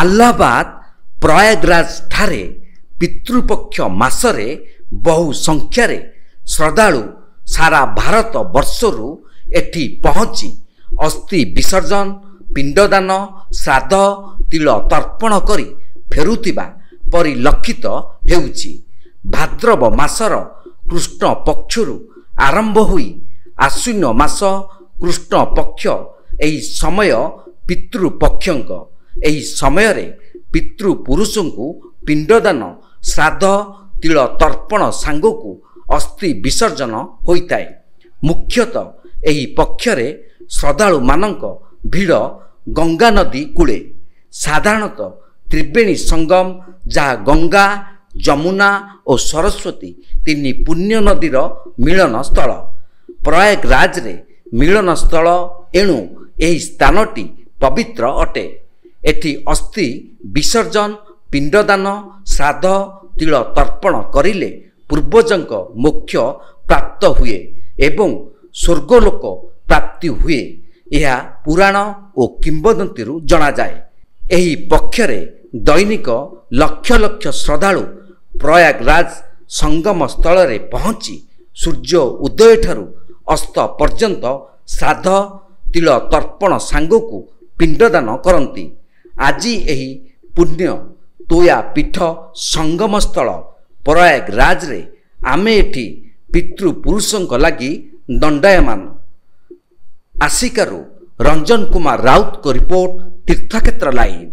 ଆହ୍ଲାବାଦ ପ୍ରୟାଗରାଜ ଠାରେ ପିତୃପକ୍ଷ ମାସରେ ବହୁ ସଂଖ୍ୟାରେ ଶ୍ରଦ୍ଧାଳୁ ସାରା ଭାରତ ବର୍ଷରୁ ଏଠି ପହଞ୍ଚି ଅସ୍ଥି ବିସର୍ଜନ, ପିଣ୍ଡଦାନ, ଶ୍ରାଦ୍ଧ, ତିଳ ତର୍ପଣ କରି ଫେରୁଥିବା ପରିଲକ୍ଷିତ ହେଉଛି। ଭାଦ୍ରବ ମାସର କୃଷ୍ଣ ପକ୍ଷରୁ ଆରମ୍ଭ ହୋଇ ଆଶ୍ୱିନ ମାସ କୃଷ୍ଣ ପକ୍ଷ ଏହି ସମୟ ପିତୃପକ୍ଷଙ୍କ। ଏହି ସମୟରେ ପିତୃପୁରୁଷଙ୍କୁ ପିଣ୍ଡଦାନ, ଶ୍ରାଦ୍ଧ, ତିଳ ତର୍ପଣ ସାଙ୍ଗକୁ ଅସ୍ଥି ବିସର୍ଜନ ହୋଇଥାଏ। ମୁଖ୍ୟତଃ ଏହି ପକ୍ଷରେ ଶ୍ରଦ୍ଧାଳୁମାନଙ୍କ ଭିଡ଼ ଗଙ୍ଗା ନଦୀ କୂଳେ। ସାଧାରଣତଃ ତ୍ରିବେଣୀ ସଙ୍ଗମ, ଯାହା ଗଙ୍ଗା, ଯମୁନା ଓ ସରସ୍ୱତୀ ତିନି ପୁଣ୍ୟ ନଦୀର ମିଳନ ସ୍ଥଳ। ପ୍ରୟାଗରାଜରେ ମିଳନ ସ୍ଥଳ, ଏଣୁ ଏହି ସ୍ଥାନଟି ପବିତ୍ର ଅଟେ। ଏଠି ଅସ୍ଥି ବିସର୍ଜନ, ପିଣ୍ଡଦାନ, ଶ୍ରାଦ୍ଧ, ତିଳ ତର୍ପଣ କରିଲେ ପୂର୍ବଜଙ୍କ ମୋକ୍ଷ ପ୍ରାପ୍ତ ହୁଏ ଏବଂ ସ୍ୱର୍ଗଲୋକ ପ୍ରାପ୍ତି ହୁଏ। ଏହା ପୁରାଣ ଓ କିମ୍ବଦନ୍ତୀରୁ ଜଣାଯାଏ। ଏହି ପକ୍ଷରେ ଦୈନିକ ଲକ୍ଷ ଲକ୍ଷ ଶ୍ରଦ୍ଧାଳୁ ପ୍ରୟାଗରାଜ ସଙ୍ଗମ ସ୍ଥଳରେ ପହଞ୍ଚି ସୂର୍ଯ୍ୟ ଉଦୟଠାରୁ ଅସ୍ତ ପର୍ଯ୍ୟନ୍ତ ଶ୍ରାଦ୍ଧ, ତିଳ ତର୍ପଣ ସାଙ୍ଗକୁ ପିଣ୍ଡଦାନ କରନ୍ତି। ଆଜି ଏହି ପୁଣ୍ୟ ତୋୟା ପୀଠ ସଙ୍ଗମ ସ୍ଥଳ ପ୍ରୟାଗରାଜରେ ଆମେ ଏଠି ପିତୃପୁରୁଷଙ୍କ ଲାଗି ଦଣ୍ଡାୟମାନ। ଆସିକାରୁ ରଞ୍ଜନ କୁମାର ରାଉତଙ୍କ ରିପୋର୍ଟ, ତୀର୍ଥକ୍ଷେତ୍ର ଲାଇଭ୍।